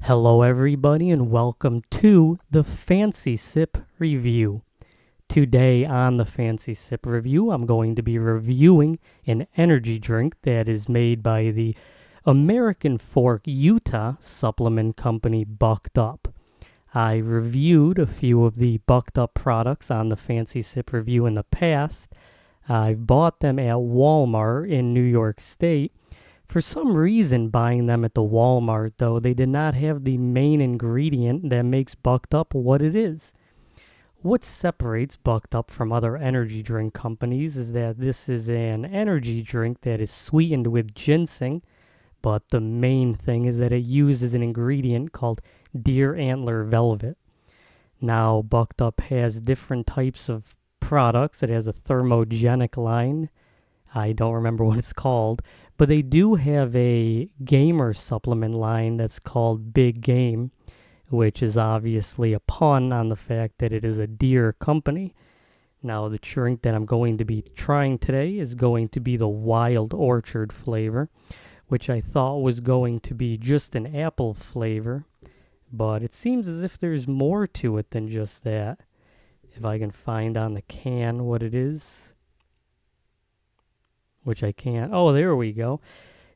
Hello everybody and welcome to the Fancy Sip Review. Today on the Fancy Sip Review, I'm going to be reviewing an energy drink that is made by the American Fork, Utah supplement company Bucked Up. I reviewed a few of the Bucked Up products on the Fancy Sip Review in the past. I've bought them at Walmart in New York State. For some reason, buying them at the Walmart, though, they did not have the main ingredient that makes Bucked Up what it is. What separates Bucked Up from other energy drink companies is that this is an energy drink that is sweetened with ginseng, but the main thing is that it uses an ingredient called deer antler velvet. Now, Bucked Up has different types of products. It has a thermogenic line. I don't remember what it's called, but they do have a gamer supplement line that's called Big Game, which is obviously a pun on the fact that it is a deer company. Now, the drink that I'm going to be trying today is going to be the Wild Orchard flavor, which I thought was going to be just an apple flavor, but it seems as if there's more to it than just that. If I can find on the can what it is. Which I can't. Oh, there we go.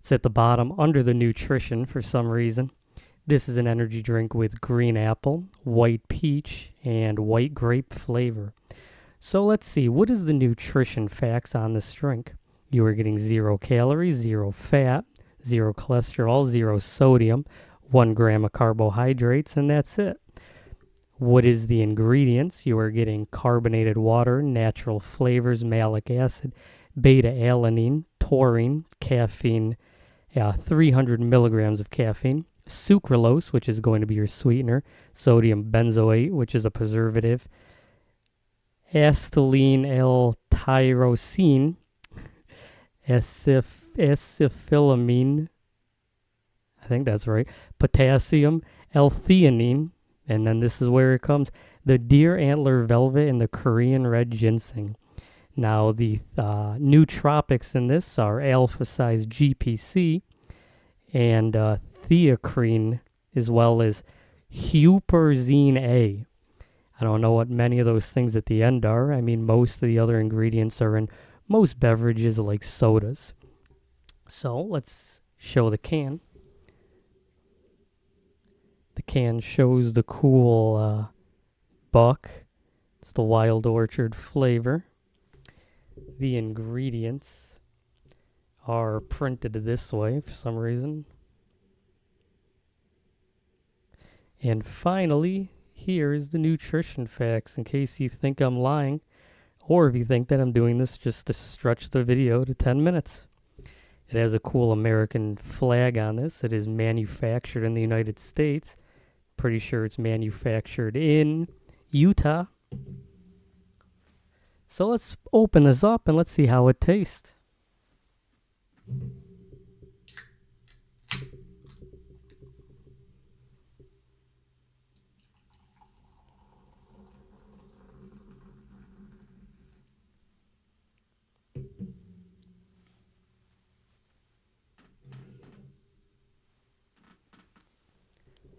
It's at the bottom under the nutrition for some reason. This is an energy drink with green apple, white peach, and white grape flavor. So let's see. What is the nutrition facts on this drink? You are getting 0 calories, 0 fat, 0 cholesterol, 0 sodium, 1 gram of carbohydrates, and that's it. What is the ingredients? You are getting carbonated water, natural flavors, malic acid, beta-alanine, taurine, caffeine, 300 milligrams of caffeine, sucralose, which is going to be your sweetener, sodium benzoate, which is a preservative, acetylene L-tyrosine, acethylamine, I think that's right, potassium, L-theanine, and then this is where it comes, the deer antler velvet and the Korean red ginseng. Now, the nootropics in this are alpha-size GPC and theacrine, as well as huperzine A. I don't know what many of those things at the end are. I mean, most of the other ingredients are in most beverages like sodas. So, let's show the can. The can shows the cool buck. It's the Wild Orchard flavor. The ingredients are printed this way for some reason. And finally, here is the nutrition facts in case you think I'm lying, or if you think that I'm doing this just to stretch the video to 10 minutes. It has a cool American flag on this. It is manufactured in the United States. Pretty sure it's manufactured in Utah. So let's open this up and let's see how it tastes.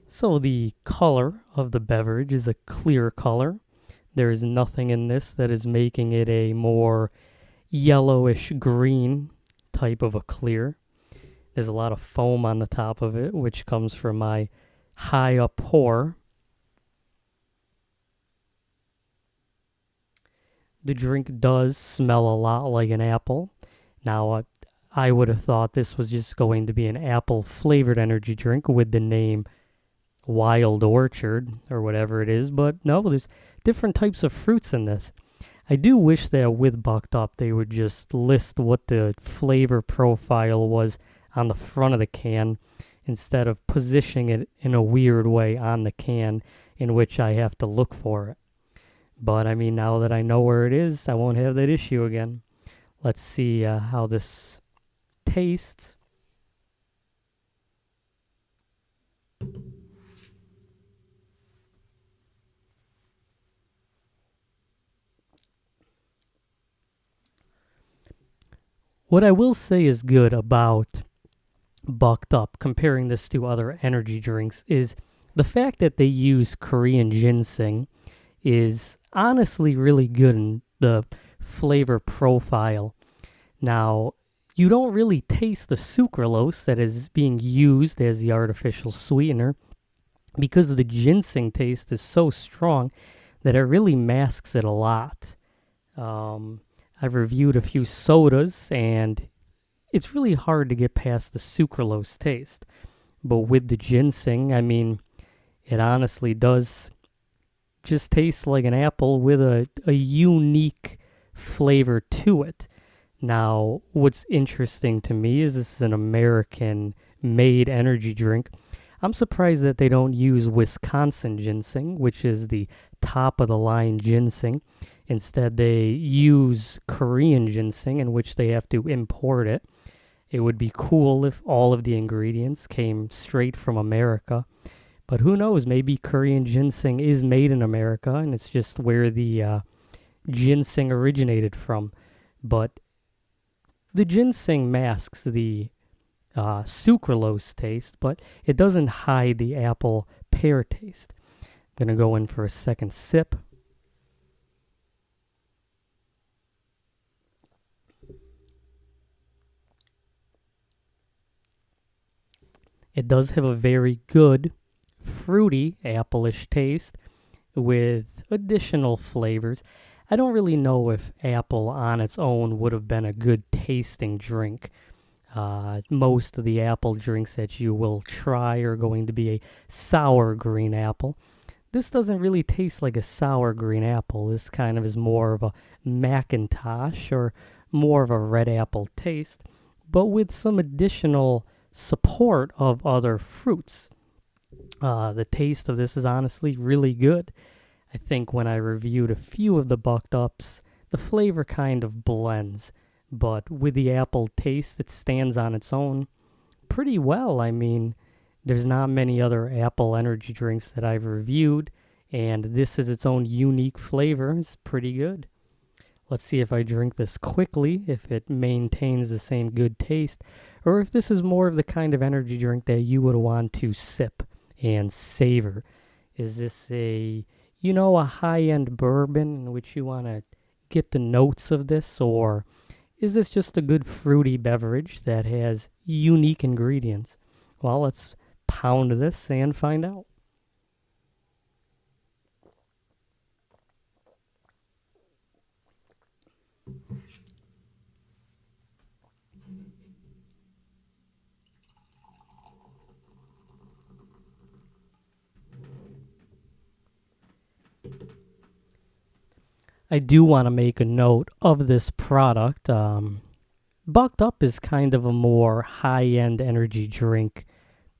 So the color of the beverage is a clear color. There is nothing in this that is making it a more yellowish green type of a clear. There's a lot of foam on the top of it, which comes from my high up pour. The drink does smell a lot like an apple. Now, I would have thought this was just going to be an apple flavored energy drink with the name Wild Orchard or whatever it is, but no, there's different types of fruits in this. I do wish that with Bucked Up they would just list what the flavor profile was on the front of the can instead of positioning it in a weird way on the can in which I have to look for it. But I mean, now that I know where it is, I won't have that issue again. Let's see how this tastes. What I will say is good about bucked up, comparing this to other energy drinks, is the fact that they use Korean ginseng is honestly really good in the flavor profile. Now, you don't really taste the sucralose that is being used as the artificial sweetener because the ginseng taste is so strong that it really masks it a lot. I've reviewed a few sodas, and it's really hard to get past the sucralose taste. But with the ginseng, I mean, it honestly does just taste like an apple with a unique flavor to it. Now, what's interesting to me is this is an American-made energy drink. I'm surprised that they don't use Wisconsin ginseng, which is the top of the line ginseng. Instead, they use Korean ginseng, in which they have to import it. It would be cool if all of the ingredients came straight from America. But who knows, maybe Korean ginseng is made in America, and it's just where the ginseng originated from. But the ginseng masks the sucralose taste, but it doesn't hide the apple pear taste. I'm going to go in for a second sip. It does have a very good fruity apple-ish taste with additional flavors. I don't really know if apple on its own would have been a good tasting drink. Most of the apple drinks that you will try are going to be a sour green apple. This doesn't really taste like a sour green apple. This kind of is more of a Macintosh or more of a red apple taste, but with some additional support of other fruits. The taste of this is honestly really good. I think when I reviewed a few of the bucked ups, the flavor kind of blends, but with the apple taste, it stands on its own pretty well. I mean, there's not many other apple energy drinks that I've reviewed, and this is its own unique flavor. It's pretty good. Let's see if I drink this quickly, if it maintains the same good taste, or if this is more of the kind of energy drink that you would want to sip and savor. Is this a high-end bourbon in which you want to get the notes of this, or is this just a good fruity beverage that has unique ingredients? Well, let's pound this and find out. I do want to make a note of this product. Bucked Up is kind of a more high-end energy drink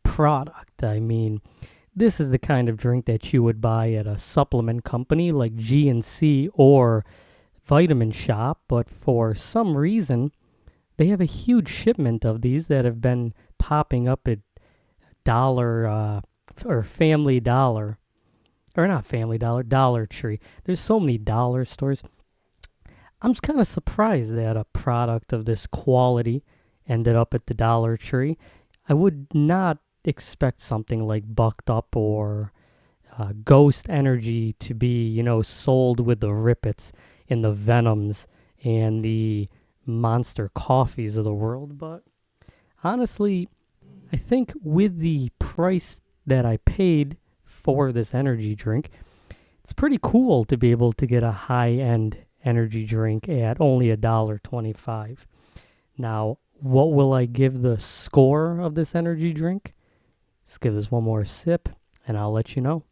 product. I mean, this is the kind of drink that you would buy at a supplement company like GNC or Vitamin Shop, but for some reason, they have a huge shipment of these that have been popping up at or Family Dollar, or not Family Dollar, Dollar Tree. There's so many dollar stores. I'm just kind of surprised that a product of this quality ended up at the Dollar Tree. I would not expect something like Bucked Up or Ghost Energy to be, sold with the Rippets and the Venoms and the Monster Coffees of the world. But honestly, I think with the price that I paid for this energy drink, it's pretty cool to be able to get a high-end energy drink at only $1.25. Now, what will I give the score of this energy drink? Let's give this one more sip, and I'll let you know.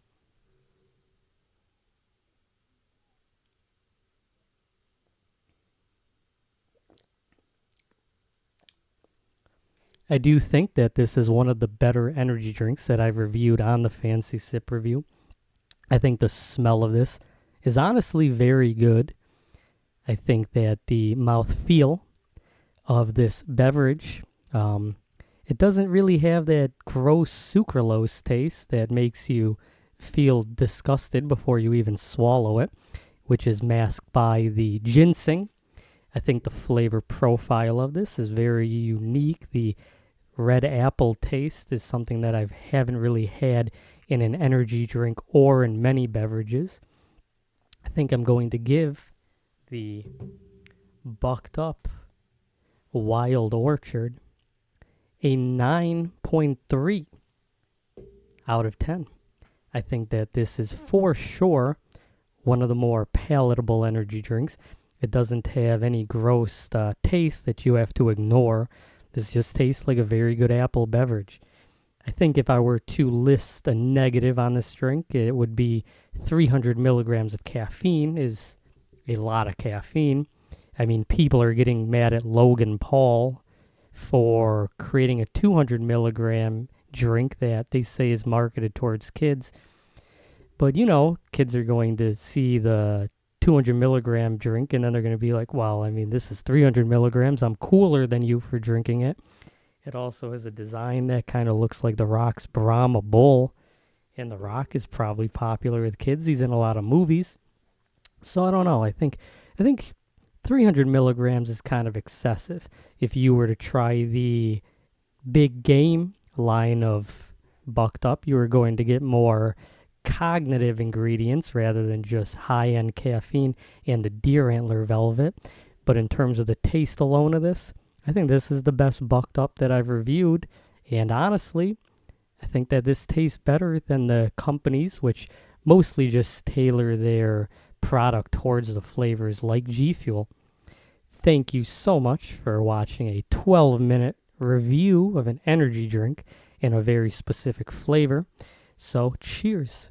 I do think that this is one of the better energy drinks that I've reviewed on the Fancy Sip review. I think the smell of this is honestly very good. I think that the mouthfeel of this beverage, it doesn't really have that gross sucralose taste that makes you feel disgusted before you even swallow it, which is masked by the ginseng. I think the flavor profile of this is very unique. The red apple taste is something that I haven't really had in an energy drink or in many beverages. I think I'm going to give the Bucked Up Wild Orchard a 9.3 out of 10. I think that this is for sure one of the more palatable energy drinks. It doesn't have any gross taste that you have to ignore. This just tastes like a very good apple beverage. I think if I were to list a negative on this drink, it would be 300 milligrams of caffeine is a lot of caffeine. I mean, people are getting mad at Logan Paul for creating a 200 milligram drink that they say is marketed towards kids. But, you know, kids are going to see the 200 milligram drink and then they're going to be like, well, I mean, this is 300 milligrams. I'm cooler than you for drinking it. It also has a design that kind of looks like The Rock's Brahma Bull. And The Rock is probably popular with kids. He's in a lot of movies. So I don't know. I think 300 milligrams is kind of excessive. If you were to try the big game line of Bucked Up, you were going to get more cognitive ingredients rather than just high-end caffeine and the deer antler velvet. But in terms of the taste alone of this, I think this is the best Bucked Up that I've reviewed. And honestly, I think that this tastes better than the companies, which mostly just tailor their product towards the flavors like G Fuel. Thank you so much for watching a 12-minute review of an energy drink in a very specific flavor. So cheers.